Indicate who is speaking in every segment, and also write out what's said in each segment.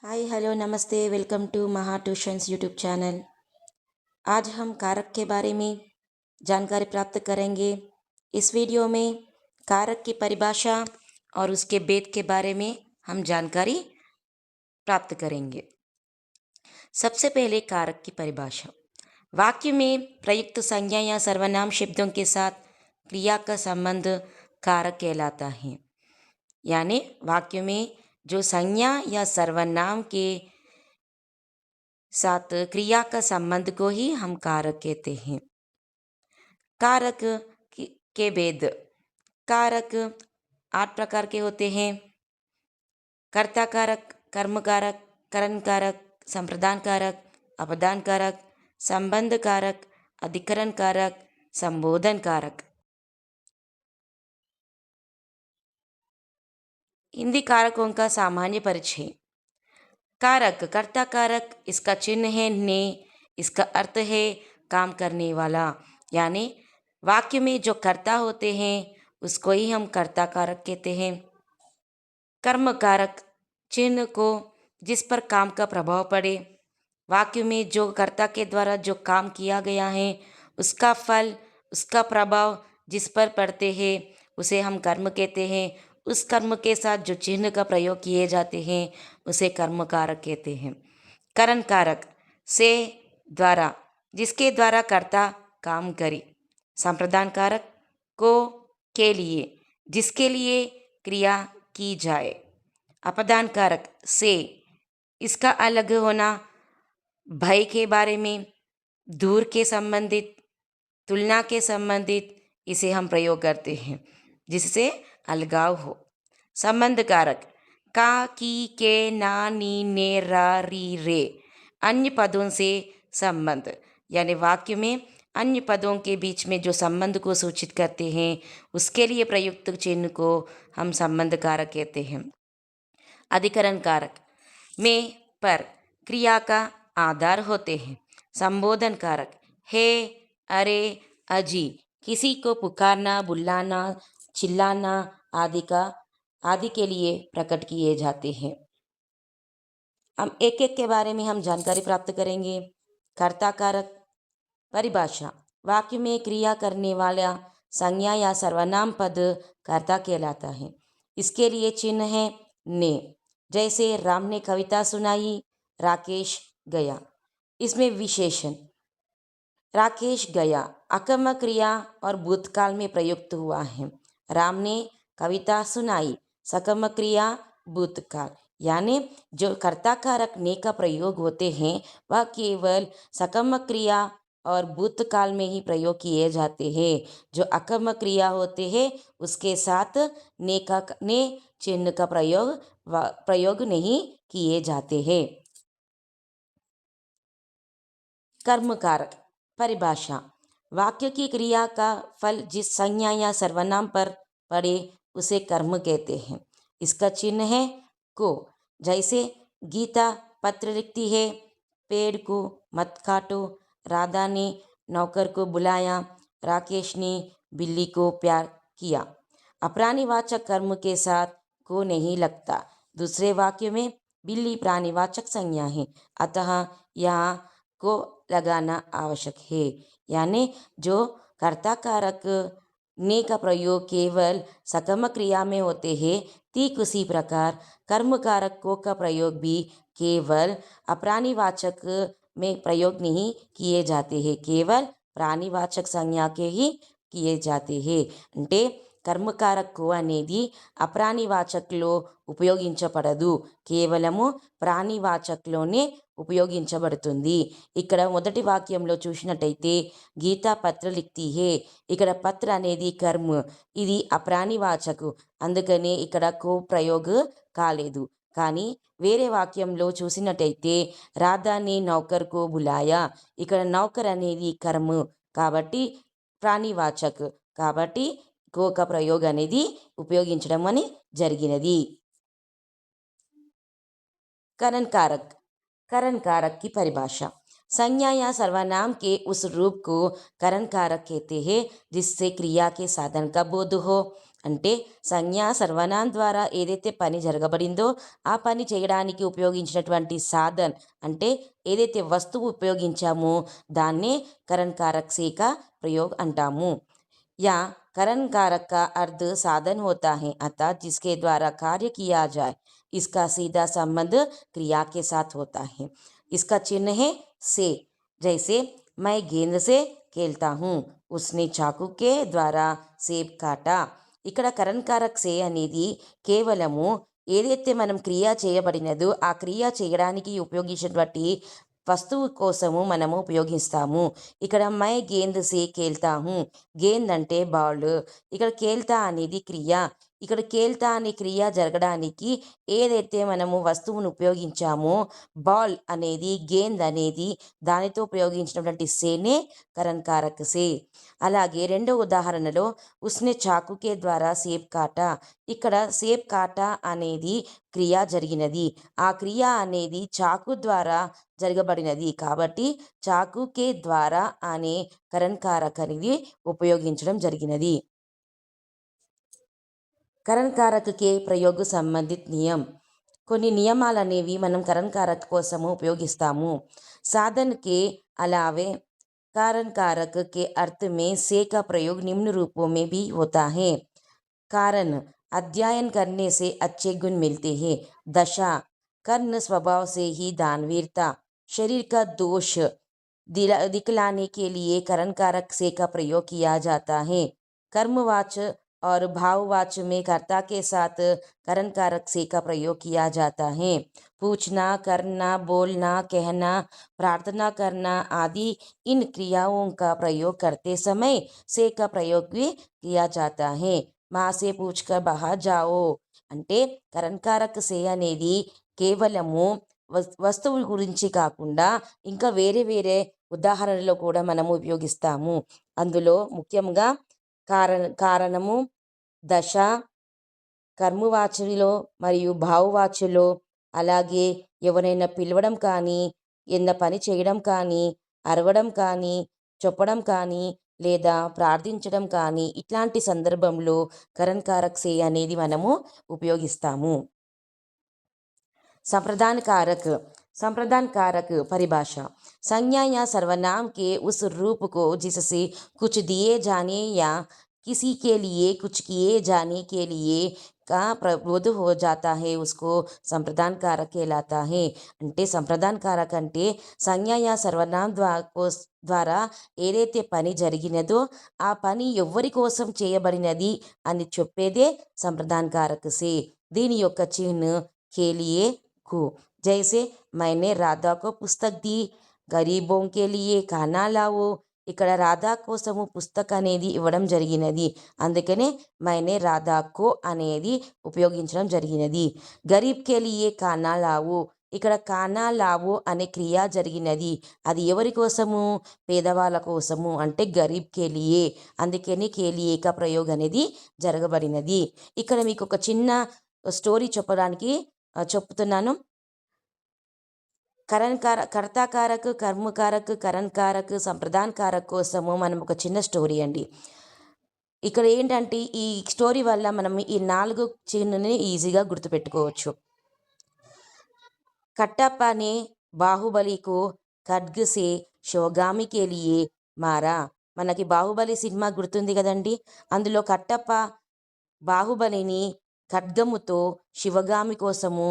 Speaker 1: Hi hello नमस्ते welcome to महा tuitions YouTube channel. आज हम कारक के बारे में जानकारी प्राप्त करेंगे। इस वीडियो में कारक की परिभाषा और उसके भेद के बारे में हम जानकारी प्राप्त करेंगे। सबसे पहले कारक की परिभाषा। वाक्य में प्रयुक्त संज्ञा या सर्वनाम शब्दों के साथ क्रिया का संबंध कारक कहलाता है। यानी वाक्य में जो संज्ञा या सर्वनाम के साथ क्रिया का संबंध को ही हम कारक कहते हैं। कारक के भेद। कारक 8 प्रकार के होते हैं। कर्ता कारक, कर्म कारक, करण कारक, संप्रदान कारक, अपदान कारक, संबंध कारक, अधिकरण कारक, संबोधन कारक। हिंदी कारकों का सामान्य परिचय। कारक, कर्ता कारक, इसका चिन्ह है ने, इसका अर्थ है काम करने वाला। यानी वाक्य में जो कर्ता होते हैं उसको ही हम कर्ता कारक कहते हैं। कर्म कारक, चिन्ह को जिस पर काम का प्रभाव पड़े। वाक्य में जो कर्ता के द्वारा जो काम किया गया है उसका फल, उसका प्रभाव जिस पर पड़ते हैं उसे हम कर्म कहते हैं। उस कर्म के साथ जो चिन्ह का प्रयोग किए जाते हैं उसे कर्म कारक कहते हैं। करण कारक, से, द्वारा, जिसके द्वारा कर्ता काम करे। संप्रदान कारक, को, के लिए, जिसके लिए क्रिया की जाए। अपदान कारक, से, इसका अलग होना, भय के बारे में, दूर के संबंधित, तुलना के संबंधित इसे हम प्रयोग करते हैं जिससे अलगाव हो। संबंध कारक, का, की, के, ना, नी, ने, रा, री, रे, अन्य पदों से संबंध। यानी वाक्य में अन्य पदों के बीच में जो संबंध को सूचित करते हैं उसके लिए प्रयुक्त चिन्ह को हम संबंध कारक कहते हैं। अधिकरण कारक, में, पर, क्रिया का आधार होते हैं। संबोधन कारक, हे, अरे, अजी, किसी को पुकारना, बुलाना, चिल्लाना आदि के लिए प्रकट किए जाते हैं। हम एक एक के बारे में हम जानकारी प्राप्त करेंगे। कर्ता कारक परिभाषा। वाक्य में क्रिया करने वाला संज्ञा या सर्वनाम पद कर्ता कहलाता है। इसके लिए चिन्ह है ने। जैसे राम ने कविता सुनाई, राकेश गया। इसमें विशेषण राकेश गया अकर्मक क्रिया और भूतकाल में प्रयुक्त हुआ है। राम ने कविता सुनाई, सकर्मक क्रिया भूतकाल। यानी जो कर्ता कारक ने का प्रयोग होते हैं वह केवल सकर्मक क्रिया और भूतकाल में ही प्रयोग किए जाते हैं। जो अकर्मक क्रिया होते हैं उसके साथ ने चिन्ह का प्रयोग नहीं किए जाते हैं। कर्म कारक परिभाषा। वाक्य की क्रिया का फल जिस संज्ञा या सर्वनाम पर पड़े उसे कर्म कहते हैं। इसका चिन्ह है को। जैसे गीता पत्र लिखती है, पेड़ को मत काटो, राधा ने नौकर को बुलाया, राकेश ने बिल्ली को प्यार किया। अप्राणीवाचक कर्म के साथ को नहीं लगता। दूसरे वाक्य में बिल्ली प्राणीवाचक संज्ञा है, अतः यहाँ को लगाना आवश्यक है। यानी जो कर्ता कारक ने का प्रयोग केवल सकर्मक क्रिया में होते हैं, ठीक उसी प्रकार कर्म कारक को का प्रयोग भी केवल अप्राणीवाचक में प्रयोग नहीं किए जाते हैं, केवल प्राणीवाचक संज्ञा के ही किए जाते हैं। అంటే కర్మకారకు అనేది అప్రాణివాచక్లో ఉపయోగించబడదు, కేవలము ప్రాణివాచక్లోనే ఉపయోగించబడుతుంది. ఇక్కడ మొదటి వాక్యంలో చూసినట్టయితే గీతా పత్ర లిఖతి హే, ఇక్కడ పత్ర అనేది కర్మ, ఇది అప్రాణివాచకు, అందుకనే ఇక్కడ కో ప్రయోగ కాలేదు. కానీ వేరే వాక్యంలో చూసినట్టయితే రాధాని నౌకర్కు బులాయా, ఇక్కడ నౌకర్ అనేది కర్మ కాబట్టి ప్రాణివాచక్, కాబట్టి కోక ప్రయోగ అనేది ఉపయోగించడం అని జరిగినది. करण कारक। करण कारक की परिभाषा। संज्ञा या सर्वनाम के उस रूप को करण कारक कहते हैं जिससे क्रिया के साधन का बोध हो। అంటే సంజ్ఞ సర్వనాం ద్వారా ఏదైతే పని జరగబడిందో ఆ పని చేయడానికి ఉపయోగించినటువంటి సాధన్ అంటే ఏదైతే వస్తువు ఉపయోగించామో దాన్నే కరణ్ కారక్ సే का प्रयोग అంటాము. या करण कारक का अर्थ साधन होता है अर्थात जिसके द्वारा कार्य किया जाए. इसका सीधा संबंध क्रिया के साथ होता है. इसका चिन्ह है से. जैसे मैं गेंद से खेलता हूँ, उसने చాకు के द्वारा సేబ్ కాటా. ఇక్కడ కరణ్ కారక్ సే అనేది కేవలము ఏదైతే మనం క్రియ చేయబడినదో ఆ క్రియ చేయడానికి ఉపయోగించినటువంటి వస్తువు కోసము మనము ఉపయోగిస్తాము. ఇక్కడ మై గేంద్ సే కేల్తా హూ. గేంద్ అంటే బాల్, ఇక్కడ కేల్తా అనేది క్రియ. ఇక్కడ కేల్తా అనే క్రియ జరగడానికి ఏదైతే మనము వస్తువును ఉపయోగించామో బాల్ అనేది గేంద్ అనేది దానితో ఉపయోగించినటువంటి సేనే కరణ్ కారక్ సే. అలాగే రెండవ ఉదాహరణలో ఉస్నే చాకుకే ద్వారా సేబ్ కాటా. ఇక్కడ సేబ్ కాటా అనేది క్రియ జరిగినది. ఆ క్రియ అనేది చాకు ద్వారా జరగబడినది కాబట్టి చాకుకే ద్వారా అనే కరణ్ కారక్ అనేది ఉపయోగించడం జరిగినది. కరణ్ కారక్కే ప్రయోగ సంబంధిత నియम. కొన్ని నియమాలు అనేవి మనం కరణ్ కారక్ కోసము ఉపయోగిస్తాము. साधन के अलावे कारण कारक के अर्थ में से का प्रयोग निम्न रूपों में भी होता है. कारण अध्ययन करने से अच्छे गुण मिलते हैं. दशा कर्ण स्वभाव से ही दानवीरता. शरीर का दोष दिखलाने के लिए करण कारक से का प्रयोग किया जाता है. कर्मवाच और भाववाच में कर्ता के साथ करण कारक से का प्रयोग किया जाता है. पूछना, करना, बोलना, कहना, प्रार्थना करना आदि इन क्रियाओं का प्रयोग करते समय से का प्रयोग भी किया जाता है. माँ से पूछकर बाहर जाओ అంటే కరణ్ కారక్ సే అనేది కేవలము వస్తువుల గురించి కాకుండా ఇంకా వేరే వేరే ఉదాహరణలో కూడా మనము ఉపయోగిస్తాము. అందులో ముఖ్యంగా కారణము, దశ, కర్మవాచలో మరియు భావవాచలో, అలాగే ఎవరైనా పిలవడం కానీ, ఏదైనా పని చేయడం కానీ, అరవడం కానీ, చెప్పడం కానీ లేదా ప్రార్థించడం కానీ ఇట్లాంటి సందర్భంలో కరణ్ కారక్ సే అనేది మనము ఉపయోగిస్తాము. संप्रदान कारक. संप्रदान कारक परिभाषा संज्ञा या सर्वनाम के उस रूप को जिससे कुछ दिए जाने या किसी के लिए कुछ किए जाने के लिए का प्रबोध हो जाता है उसको संप्रदान कारक कहलाता है. అంటే సంప్రదాన్ కారక్ అంటే సంజ్ఞ యా సర్వనాం ద్వారా ఏదైతే పని జరిగినదో ఆ పని ఎవరి కోసం చేయబడినది అని చెప్పేదే సంప్రదాన్ కారక్ సే. దీని యొక్క చిహ్న కేలియే కు. జైసే మైనే రాధా కో పుస్తక్ ది, గరీబోं के लिए खाना लाओ. ఇక్కడ రాధా కోసము పుస్తక్ అనేది ఇవ్వడం జరిగినది, అందుకనే మైనే రాధాకో అనేది ఉపయోగించడం జరిగినది. గరీబ్ కే లియే ఖానా లావో, ఇక్కడ ఖానా లావో అనే క్రియ జరిగినది, అది ఎవరి కోసము? పేదవాళ్ళ కోసము, అంటే గరీబ్ కే లియే, అందుకని కేలియే కా ప్రయోగం అనేది జరగబడినది. ఇక్కడ మీకు ఒక చిన్న స్టోరీ చెప్పడానికి చెప్తున్నాను. కర్తా కారక్, కర్మ కారక్, కరణ్ కారక్, సంప్రదాన్ కారక్ కోసము మనం ఒక చిన్న స్టోరీ అండి. ఇక్కడ ఏంటంటే ఈ స్టోరీ వల్ల మనం ఈ 4 చిహ్నని ఈజీగా గుర్తుపెట్టుకోవచ్చు. కట్టప్ప ने బాహుబలి को ఖడ్గ से శివగామి के लिए మారా. మనకి బాహుబలి సినిమా గుర్తుంది కదండి, అందులో కట్టప్ప బాహుబలిని ఖడ్గముతో శివగామి కోసము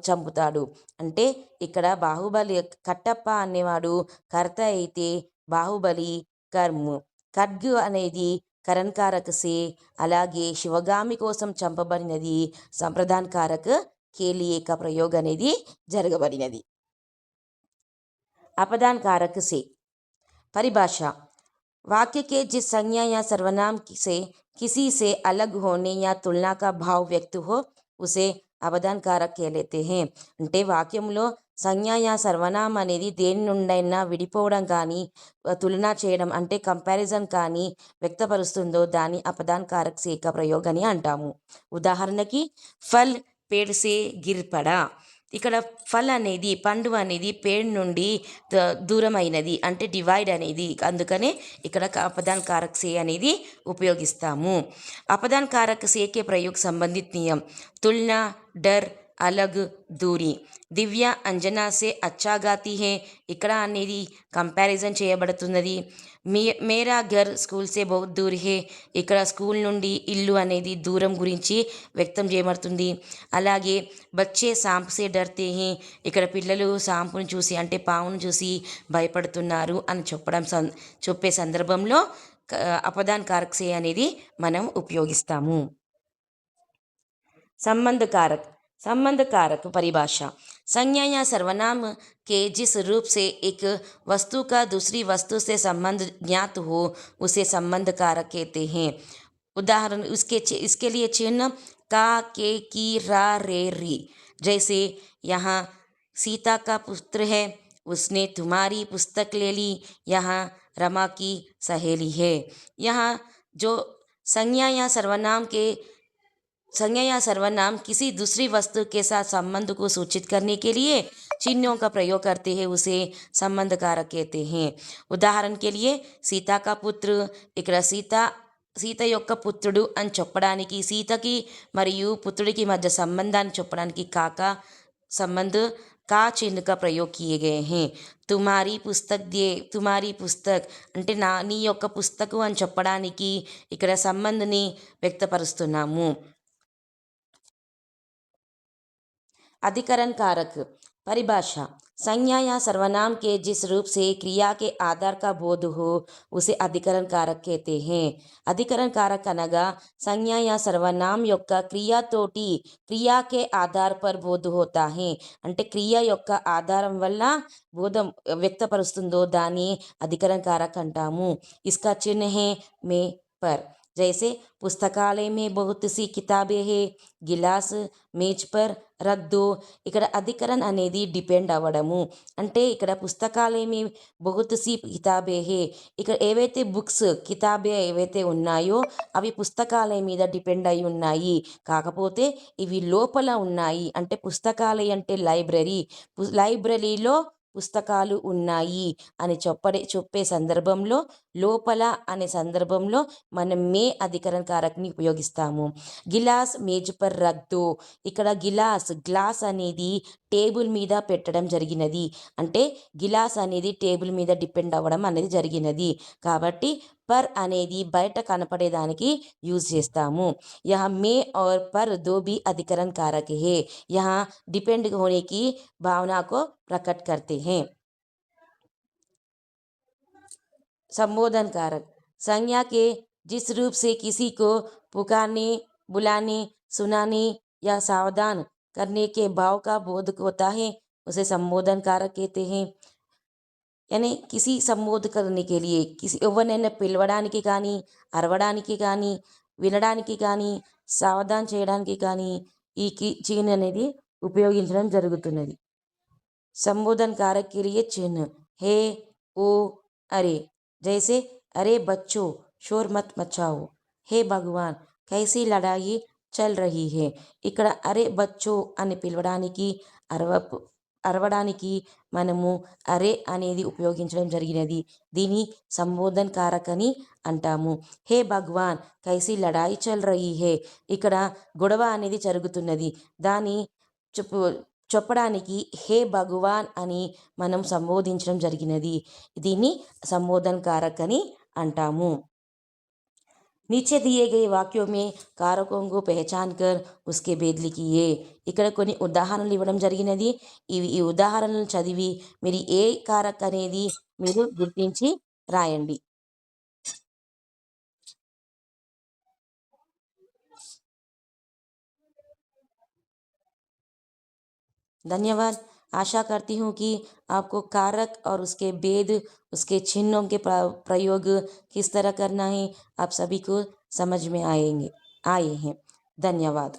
Speaker 1: చంపుతాడు. అంటే ఇక్కడ బాహుబలి కట్టప్ప అనేవాడు కర్త అయితే బాహుబలి కర్మ్, ఖడ్గ్ అనేది కరణ్ కారక్ సే, అలాగే శివగామి కోసం చంపబడినది సంప్రదాన్ కారక్ కేలియే కా ప్రయోగ అనేది జరగబడినది. अपदान कारक से परिभाषा वाक्य के जिस संज्ञा या सर्वनाम से किसी से अलग होने या तुलना का भाव व्यक्त हो उसे అవధాన్ కారక్ कहते हैं. అంటే వాక్యంలో సంజ్ఞ యా సర్వనామం అనేది దేని నుండైనా విడిపోవడం కానీ తులన చేయడం అంటే కంపారిజన్ కానీ వ్యక్తపరుస్తుందో దాన్ని అపదాన్ కారక్ సే కా ప్రయోగ్ అని అంటాము. ఉదాహరణకి ఫల్ పేడ్ సే గిర్ పడా, ఇక్కడ ఫల్ అనేది పండు అనేది పేడ్ నుండి దూరమైనది అంటే డివైడ్ అనేది, అందుకనే ఇక్కడ अपदान कारक से అనేది ఉపయోగిస్తాము. अपदान कारक से के प्रयोग संबंधित नियम तुलना, डर, अलग, दूरी. దివ్య అంజనా సే అచ్చా గాతి హే ఇక్కడ అనేది కంపారిజన్ చేయబడుతున్నది. మేరా ఘర్ స్కూల్ సే బహుత్ దూర్ హే ఇక్కడ స్కూల్ నుండి ఇల్లు అనేది దూరం గురించి వ్యక్తం చేయబడుతుంది. అలాగే బచ్చే సాంప్ సే డర్తే హే ఇక్కడ పిల్లలు సాంపును చూసి అంటే పామును చూసి భయపడుతున్నారు అని చెప్పే సందర్భంలో అపదాన్ కారక్ సే అనేది మనం ఉపయోగిస్తాము. संबंध कारक. संबंध कारक परिभाषा संज्ञा या सर्वनाम के जिस रूप से एक वस्तु का दूसरी वस्तु से संबंध ज्ञात हो उसे संबंध कारक कहते हैं. उदाहरण इसके लिए चिन्ह का, के, की, रा, रे, री. जैसे यहाँ सीता का पुत्र है, उसने तुम्हारी पुस्तक ले ली, यहाँ रमा की सहेली है. यहाँ जो संज्ञा या सर्वनाम किसी दूसरी वस्तु के साथ संबंध को सूचित करने के लिए चिन्हों का प्रयोग करते हैं उसे संबंध कारक कहते हैं. उदाहरण के लिए सीता का पुत्र ఇక్కడ సీత యొక్క పుత్రుడు అని చెప్పడానికి సీతకి మరియు పుత్రుడికి మధ్య సంబంధాన్ని చెప్పడానికి కాకా సంబంధ का चिन्ह का प्रयोग किए गए हैं. తుమారీ పుస్తక్ అంటే నీ యొక్క పుస్తకం అని చెప్పడానికి ఇక్కడ సంబంధని వ్యక్తపరుస్తున్నాము. अधिकरण कारक परिभाषा संज्ञा या सर्वनाम के जिस रूप से क्रिया के आधार का बोध हो उसे अधिकरण कारक कहते हैं. अधिकरण कारक అనగా సంజ్ఞ या सर्वनाम యొక్క క్రియతోటి క్రియాకే ఆధార్ పర్ బోధ హోతా హే అంటే క్రియ యొక్క ఆధారం వల్ల బోధం వ్యక్తపరుస్తుందో దాన్ని అధికరణ కారక్ అంటాము. ఇస్కా చిహ్న హే మే పర్. जैसे पुस्तकालय में बहुत सी किताबें हैं, గిలాస్ మేజ్ పర్ రఖ్ దో. ఇక్కడ అధికరణ అనేది డిపెండ్ అవ్వడము అంటే ఇక్కడ పుస్తకాలయమే బహుత్ సి కితాబే హే ఇక్కడ ఏవైతే బుక్స్ కితాబే ఏవైతే ఉన్నాయో అవి పుస్తకాలయం మీద డిపెండ్ అయి ఉన్నాయి, కాకపోతే ఇవి లోపల ఉన్నాయి అంటే పుస్తకాలయం అంటే లైబ్రరీలో పుస్తకాలు ఉన్నాయి అని చెప్పే సందర్భంలో లోపల అనే సందర్భంలో మనం మే అధికరణ కారక్ని ఉపయోగిస్తాము. గిలాస్ మేజ్ పర్ రఖ్ దో ఇక్కడ గ్లాస్ అనేది టేబుల్ మీద పెట్టడం జరిగినది అంటే గిలాస్ అనేది టేబుల్ మీద డిపెండ్ అవ్వడం అనేది జరిగినది కాబట్టి పర్ అనేది బయట కనపడేదానికి యూజ్ చేస్తాము. यहाँ మే और पर दो भी अधिकरण कारक है, यहाँ डिपेंड होने की भावना को प्रकट करते हैं. संबोधन कारक संज्ञा के जिस रूप से किसी को पुकारने, बुलाने, सुनाने या सावधान करने के भाव का बोध होता है उसे संबोधन कारक कहते हैं. यानी किसी సంబోధ करने के लिए ఎవరినైనా పిలవడానికి కానీ అరవడానికి కానీ వినడానికి కానీ సావధాన్ చేయడానికి కానీ ఈ చిహ్న అనేది ఉపయోగించడం జరుగుతున్నది. संबोधन कारक के लिए चिन्ह हे, ओ, अरे. जैसे अरे बच्चों शोर मत मचाओ, हे भगवान कैसी लड़ाई चल रही है. ఇక్కడ అరే బచ్చో అని పిలవడానికి అరవడానికి మనము అరే అనేది ఉపయోగించడం జరిగినది. దీని సంబోధన్ కారక్ అని అంటాము. హే భగవాన్ కైసీ లడాయి చల్ రహీ హే ఇక్కడ గొడవ అనేది జరుగుతున్నది, దాన్ని చెప్పడానికి హే భగవాన్ అని మనం సంబోధించడం జరిగినది. దీన్ని సంబోధన్ కారక్ అని అంటాము. नीचे दिए गए वाक्यों में कारकों को पहचान कर उसके भेद लिखिए. ఇక్కడ కొన్ని ఉదాహరణలు ఇవ్వడం జరిగినది. ఈ ఉదాహరణలు చదివి మీరు ఏ కారక్ అనేది మీరు గుర్తించి రాయండి. धन्यवाद. आशा करती हूँ कि आपको कारक और उसके भेद उसके चिन्हों के प्रयोग किस तरह करना है आप सभी को समझ में आए हैं. धन्यवाद.